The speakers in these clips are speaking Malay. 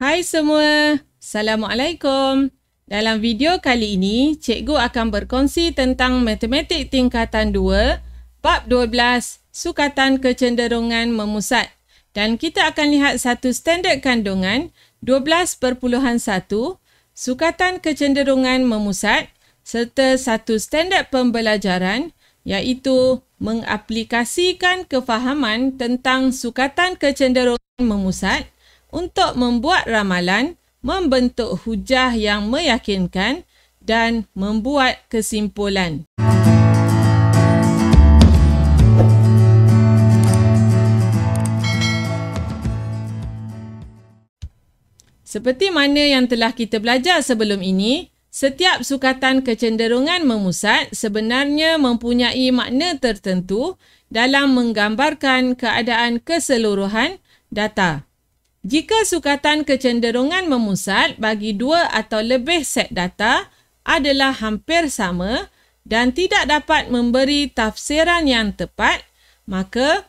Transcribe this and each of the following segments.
Hai semua, Assalamualaikum. Dalam video kali ini, cikgu akan berkongsi tentang matematik tingkatan 2, bab 12, sukatan kecenderungan memusat. Dan kita akan lihat satu standard kandungan 12.1, sukatan kecenderungan memusat, serta satu standard pembelajaran iaitu mengaplikasikan kefahaman tentang sukatan kecenderungan memusat untuk membuat ramalan, membentuk hujah yang meyakinkan dan membuat kesimpulan. Seperti mana yang telah kita belajar sebelum ini, setiap sukatan kecenderungan memusat sebenarnya mempunyai makna tertentu dalam menggambarkan keadaan keseluruhan data. Jika sukatan kecenderungan memusat bagi dua atau lebih set data adalah hampir sama dan tidak dapat memberi tafsiran yang tepat, maka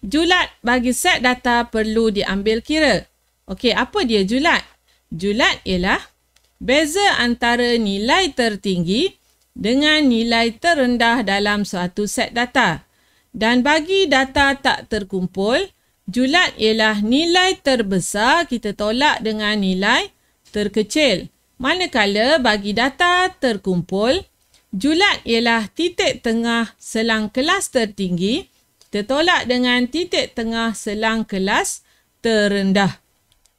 julat bagi set data perlu diambil kira. Okey, apa dia julat? Julat ialah beza antara nilai tertinggi dengan nilai terendah dalam suatu set data. Dan bagi data tak terkumpul, julat ialah nilai terbesar kita tolak dengan nilai terkecil. Manakala bagi data terkumpul, julat ialah titik tengah selang kelas tertinggi kita tolak dengan titik tengah selang kelas terendah.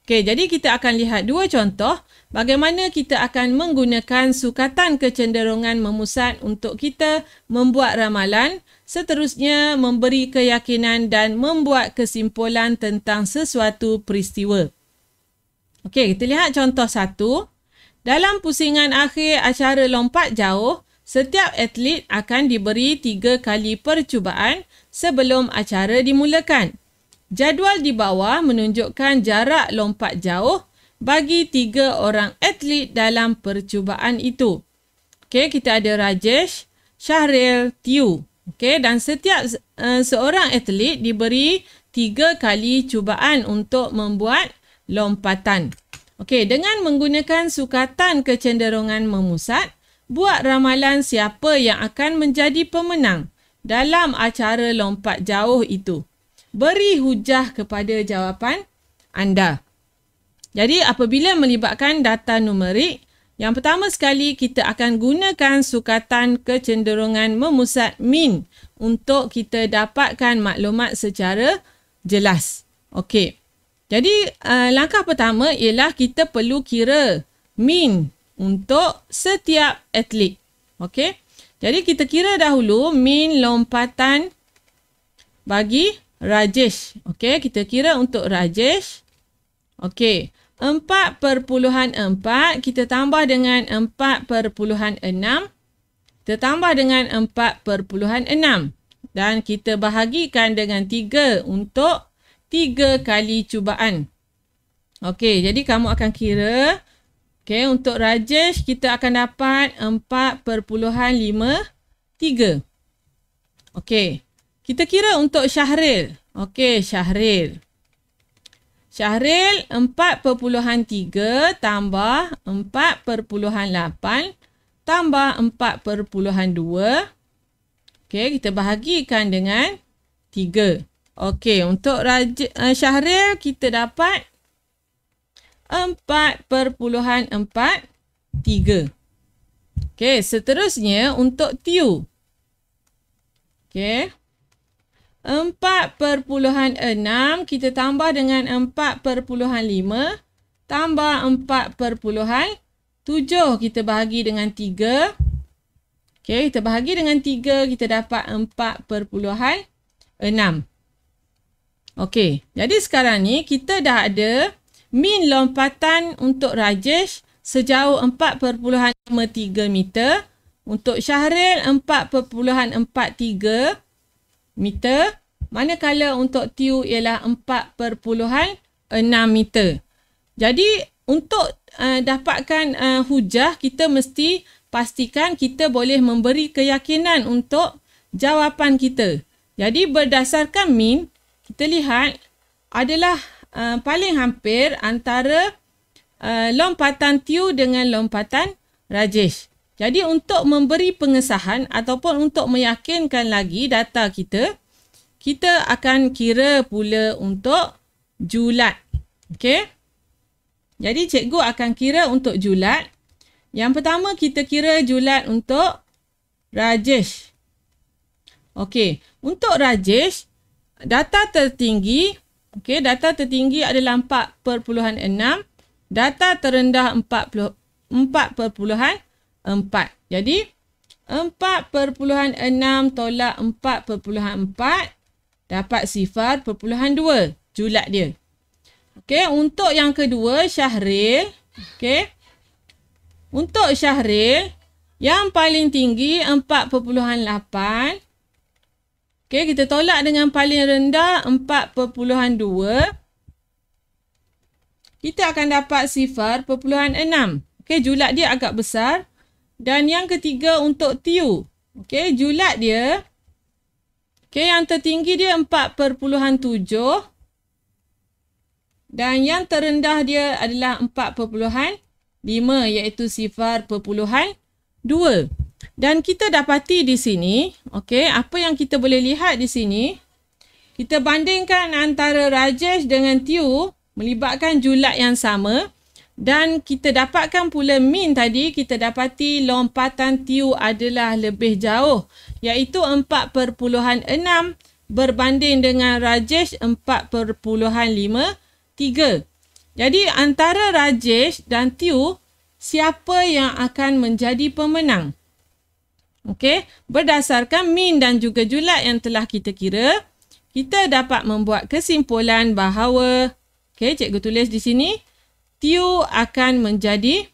Okey, jadi kita akan lihat dua contoh bagaimana kita akan menggunakan sukatan kecenderungan memusat untuk kita membuat ramalan, seterusnya memberi keyakinan dan membuat kesimpulan tentang sesuatu peristiwa. Okey, kita lihat contoh satu. Dalam pusingan akhir acara lompat jauh, setiap atlet akan diberi 3 kali percubaan sebelum acara dimulakan. Jadual di bawah menunjukkan jarak lompat jauh bagi 3 orang atlet dalam percubaan itu. Okey, kita ada Rajesh, Syahril, Tiu. Okey, dan setiap seorang atlet diberi 3 kali cubaan untuk membuat lompatan. Okey, dengan menggunakan sukatan kecenderungan memusat, buat ramalan siapa yang akan menjadi pemenang dalam acara lompat jauh itu. Beri hujah kepada jawapan anda. Jadi apabila melibatkan data numerik, yang pertama sekali kita akan gunakan sukatan kecenderungan memusat min untuk kita dapatkan maklumat secara jelas. Okey. Jadi langkah pertama ialah kita perlu kira min untuk setiap atlet. Okey. Jadi kita kira dahulu min lompatan bagi Rajesh. Okey, kita kira untuk Rajesh. Okey, 4.4 kita tambah dengan 4.6. Kita tambah dengan 4.6. Dan kita bahagikan dengan 3 untuk 3 kali cubaan. Okey, jadi kamu akan kira. Okey, untuk Rajesh kita akan dapat 4.53. Okey. Kita kira untuk Syahril. Okey, Syahril. Syahril 4.3 tambah 4.8 tambah 4.2. Okey, kita bahagikan dengan 3. Okey, untuk Syahril kita dapat 4.43. Okey, seterusnya untuk Tiu. Okey. 4.6 kita tambah dengan 4.5 tambah 4.7 kita bahagi dengan 3. Okey, kita bahagi dengan 3 kita dapat 4.6. Okey, jadi sekarang ni kita dah ada min lompatan untuk Rajesh sejauh 4.53 meter. Untuk Syahril 4.43 meter, manakala untuk Tiu ialah 4.6 meter. Jadi untuk dapatkan hujah, kita mesti pastikan kita boleh memberi keyakinan untuk jawapan kita. Jadi berdasarkan min, kita lihat adalah paling hampir antara lompatan Tiu dengan lompatan Rajesh. Jadi untuk memberi pengesahan ataupun untuk meyakinkan lagi data kita, kita akan kira pula untuk julat. Okey. Jadi cikgu akan kira untuk julat. Yang pertama kita kira julat untuk Rajesh. Okey, untuk Rajesh, data tertinggi, data tertinggi adalah 4.6, data terendah 4.4. Jadi 4.6 tolak 4.4 dapat 0.2 julat dia. Okey, untuk yang kedua Syahril, untuk Syahril yang paling tinggi 4.8. Kita tolak dengan paling rendah 4.2. Kita akan dapat 0.6. Julat dia agak besar. Dan yang ketiga untuk Tiu. Julat dia. Yang tertinggi dia 4.7. Dan yang terendah dia adalah 4.5 iaitu 0.2. Dan kita dapati di sini, apa yang kita boleh lihat di sini, kita bandingkan antara Rajesh dengan Tiu melibatkan julat yang sama dan kita dapatkan pula min tadi, kita dapati lompatan Tiu adalah lebih jauh iaitu 4.6 berbanding dengan Rajesh 4.53. Jadi antara Rajesh dan Tiu, siapa yang akan menjadi pemenang? Berdasarkan min dan juga julat yang telah kita kira, kita dapat membuat kesimpulan bahawa, cikgu tulis di sini, Tiu akan menjadi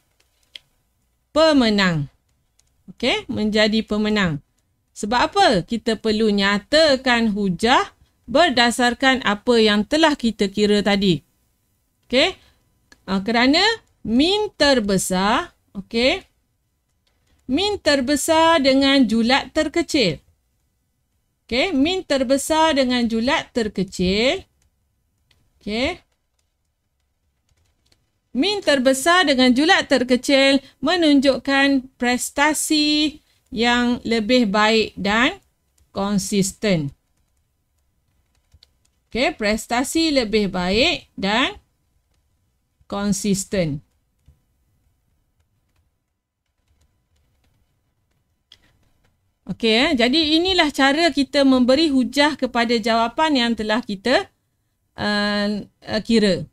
pemenang. Menjadi pemenang. Sebab apa? Kita perlu nyatakan hujah berdasarkan apa yang telah kita kira tadi. Kerana min terbesar, min terbesar dengan julat terkecil. Min terbesar dengan julat terkecil. Min terbesar dengan julat terkecil menunjukkan prestasi yang lebih baik dan konsisten. Prestasi lebih baik dan konsisten. Jadi inilah cara kita memberi hujah kepada jawapan yang telah kita kira.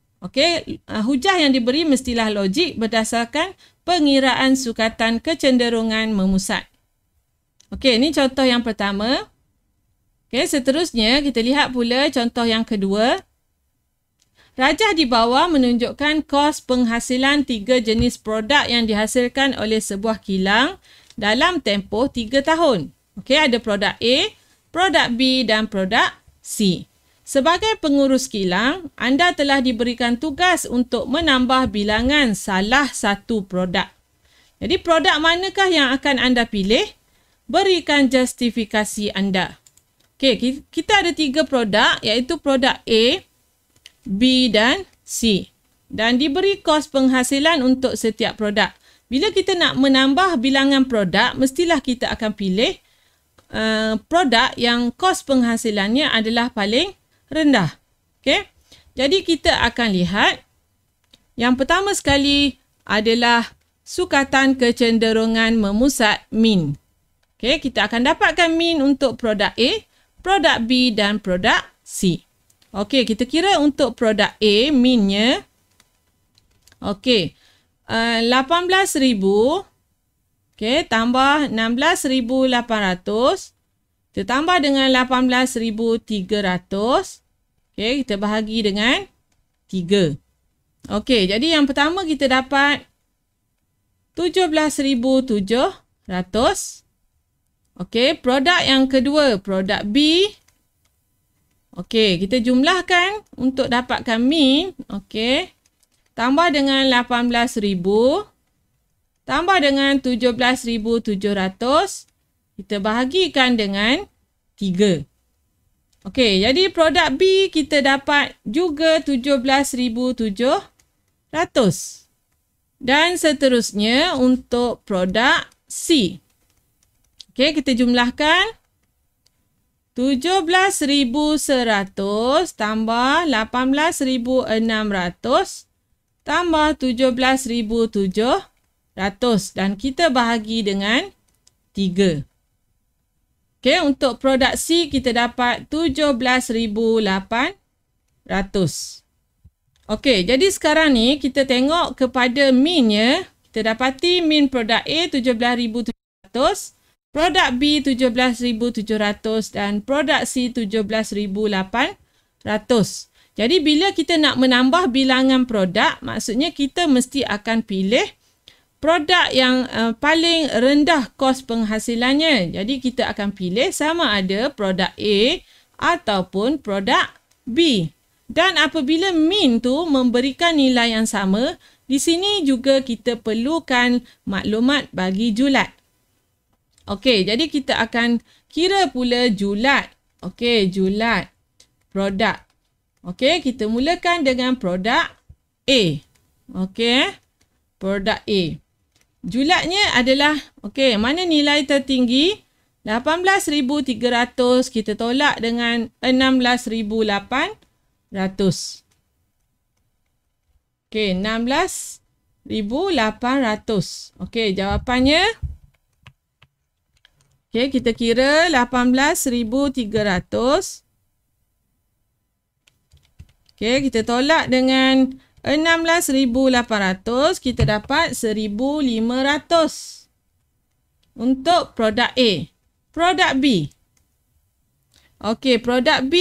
Hujah yang diberi mestilah logik berdasarkan pengiraan sukatan kecenderungan memusat. Ini contoh yang pertama. Seterusnya kita lihat pula contoh yang kedua. Rajah di bawah menunjukkan kos penghasilan 3 jenis produk yang dihasilkan oleh sebuah kilang dalam tempoh 3 tahun. Ada produk A, produk B dan produk C. Sebagai pengurus kilang, anda telah diberikan tugas untuk menambah bilangan salah satu produk. Jadi produk manakah yang akan anda pilih? Berikan justifikasi anda. Kita ada 3 produk iaitu produk A, B dan C. Dan diberi kos penghasilan untuk setiap produk. Bila kita nak menambah bilangan produk, mestilah kita akan pilih produk yang kos penghasilannya adalah paling rendah. Jadi kita akan lihat yang pertama sekali adalah sukatan kecenderungan memusat min. Kita akan dapatkan min untuk produk A, produk B dan produk C. Kita kira untuk produk A minnya 18,000 tambah 16,800 ditambah dengan 18,300. Kita bahagi dengan 3. Jadi yang pertama kita dapat 17,700. Produk yang kedua, produk B. Kita jumlahkan untuk dapatkan min. Tambah dengan 18,000. Tambah dengan 17,700. Kita bahagikan dengan 3. Okey, jadi produk B kita dapat juga 17,700. Dan seterusnya untuk produk C. Okey, kita jumlahkan 17,100 tambah 18,600 tambah 17,700 dan kita bahagi dengan 3. Okey, untuk produk C kita dapat 17,800. Okey, jadi sekarang ni kita tengok kepada minnya. Kita dapati min produk A 17,700, produk B 17,700 dan produk C 17,800. Jadi bila kita nak menambah bilangan produk, maksudnya kita mesti akan pilih produk yang paling rendah kos penghasilannya. Jadi kita akan pilih sama ada produk A ataupun produk B. Dan apabila min tu memberikan nilai yang sama, di sini juga kita perlukan maklumat bagi julat. Okey, jadi kita akan kira pula julat. Okey, julat produk. Okey, kita mulakan dengan produk A. Okey, produk A. Julatnya adalah, okey, mana nilai tertinggi? 18,300 kita tolak dengan 16,800. Okey, 16,800. Okey, jawapannya. Okey, kita kira 18,300. Okey, kita tolak dengan 16,800, kita dapat 1,500 untuk produk A. Produk B. Okey, produk B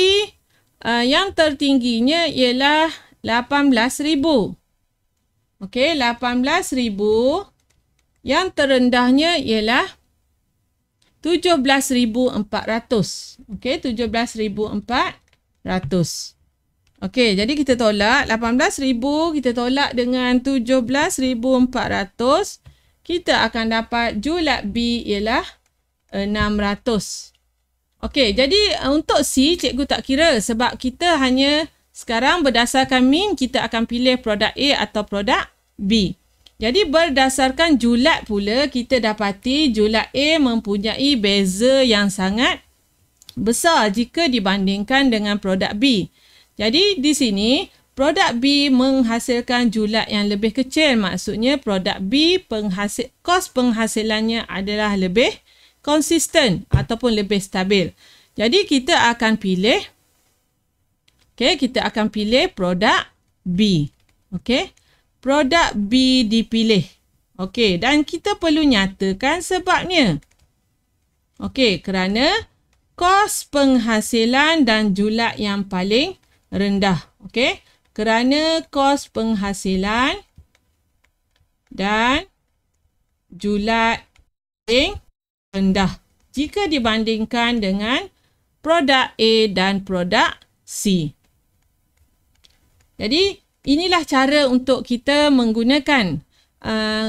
yang tertingginya ialah 18,000. Okey, 18,000. Yang terendahnya ialah 17,400. Okey, 17,400. Okey, jadi kita tolak 18,000, kita tolak dengan 17,400. Kita akan dapat julat B ialah 600. Okey, jadi untuk C, cikgu tak kira sebab kita hanya sekarang berdasarkan min, kita akan pilih produk A atau produk B. Jadi berdasarkan julat pula, kita dapati julat A mempunyai beza yang sangat besar jika dibandingkan dengan produk B. Jadi di sini produk B menghasilkan julat yang lebih kecil. Maksudnya produk B kos penghasilannya adalah lebih konsisten ataupun lebih stabil. Jadi kita akan pilih, okey, kita akan pilih produk B. Okey, produk B dipilih. Okey, dan kita perlu nyatakan sebabnya. Okey, kerana kos penghasilan dan julat yang paling rendah. Okey, kerana kos penghasilan dan julat paling rendah jika dibandingkan dengan produk A dan produk C. Jadi inilah cara untuk kita menggunakan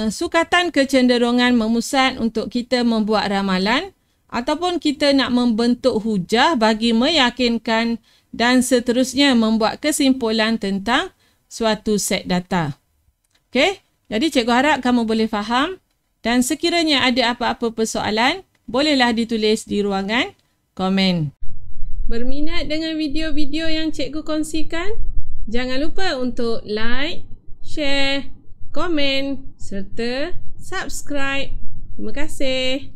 sukatan kecenderungan memusat untuk kita membuat ramalan ataupun kita nak membentuk hujah bagi meyakinkan dan seterusnya membuat kesimpulan tentang suatu set data. Okey, jadi cikgu harap kamu boleh faham dan sekiranya ada apa-apa persoalan, bolehlah ditulis di ruangan komen. Berminat dengan video-video yang cikgu kongsikan? Jangan lupa untuk like, share, komen serta subscribe. Terima kasih.